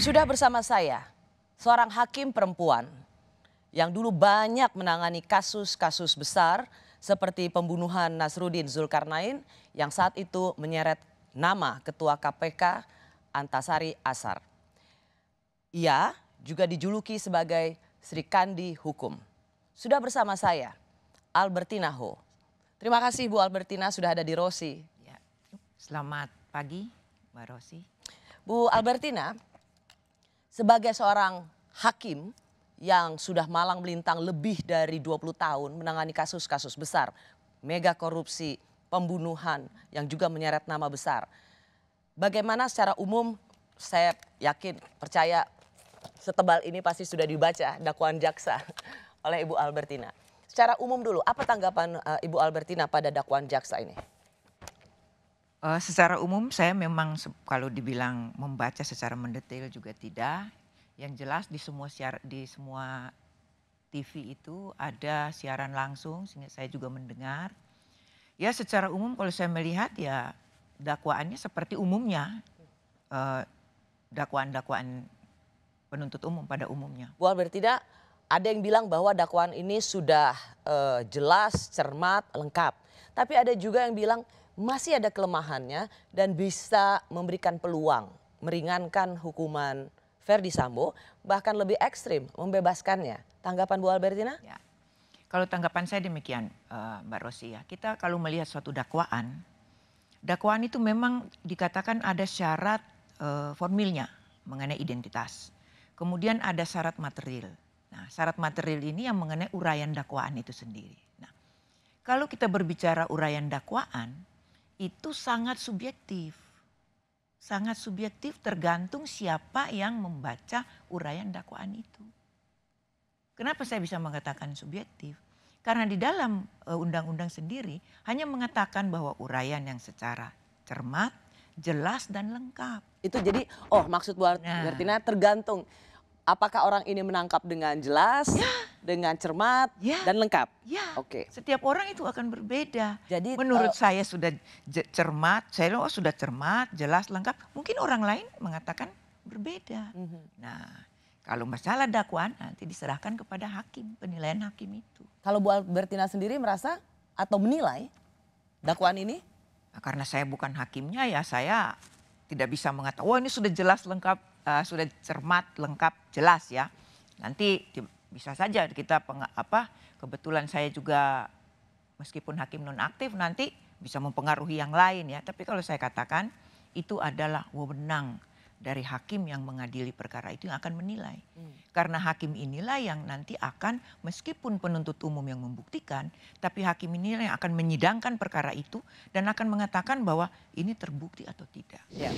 Sudah bersama saya, seorang hakim perempuan yang dulu banyak menangani kasus-kasus besar seperti pembunuhan Nasruddin Zulkarnain yang saat itu menyeret nama Ketua KPK Antasari Ashar. Ia juga dijuluki sebagai Sri Kandi Hukum. Sudah bersama saya, Albertina Ho. Terima kasih Bu Albertina sudah ada di Rosi. Ya. Selamat pagi Mbak Rosi. Bu Albertina, sebagai seorang hakim yang sudah malang melintang lebih dari 20 tahun menangani kasus-kasus besar, mega korupsi, pembunuhan yang juga menyeret nama besar. Bagaimana secara umum, saya yakin, percaya setebal ini pasti sudah dibaca dakwaan jaksa oleh Ibu Albertina. Secara umum dulu, apa tanggapan Ibu Albertina pada dakwaan jaksa ini? Secara umum saya memang kalau dibilang membaca secara mendetail juga tidak. Yang jelas di semua TV itu ada siaran langsung sehingga saya juga mendengar. Ya secara umum kalau saya melihat ya dakwaannya seperti umumnya dakwaan-dakwaan penuntut umum pada umumnya. Bu Albertina, ada yang bilang bahwa dakwaan ini sudah jelas, cermat, lengkap. Tapi ada juga yang bilang masih ada kelemahannya dan bisa memberikan peluang meringankan hukuman Ferdy Sambo, bahkan lebih ekstrim membebaskannya. Tanggapan Bu Albertina? Ya. Kalau tanggapan saya demikian Mbak Rosi ya. Kita kalau melihat suatu dakwaan itu memang dikatakan ada syarat formilnya mengenai identitas. Kemudian ada syarat material. Nah, syarat material ini yang mengenai uraian dakwaan itu sendiri. Nah, kalau kita berbicara uraian dakwaan itu sangat subjektif. Sangat subjektif tergantung siapa yang membaca uraian dakwaan itu. Kenapa saya bisa mengatakan subjektif? Karena di dalam undang-undang sendiri hanya mengatakan bahwa uraian yang secara cermat, jelas dan lengkap. Itu jadi, maksud Bu Albertina tergantung apakah orang ini menangkap dengan jelas, dengan cermat, dan lengkap? Ya, Oke. setiap orang itu akan berbeda. Jadi menurut saya sudah cermat, saya sudah cermat, jelas, lengkap. Mungkin orang lain mengatakan berbeda. Nah, kalau masalah dakwaan nanti diserahkan kepada hakim, penilaian hakim itu. Kalau Bu Albertina sendiri merasa atau menilai dakwaan ini? Nah, karena saya bukan hakimnya ya saya tidak bisa mengatakan, ini sudah jelas, lengkap, sudah cermat, lengkap, jelas ya. Nanti bisa saja kita kebetulan saya juga meskipun hakim nonaktif nanti bisa mempengaruhi yang lain ya. Tapi kalau saya katakan itu adalah wewenang dari hakim yang mengadili perkara itu yang akan menilai. Karena hakim inilah yang nanti akan meskipun penuntut umum yang membuktikan, tapi hakim inilah yang akan menyidangkan perkara itu dan akan mengatakan bahwa ini terbukti atau tidak. Ya.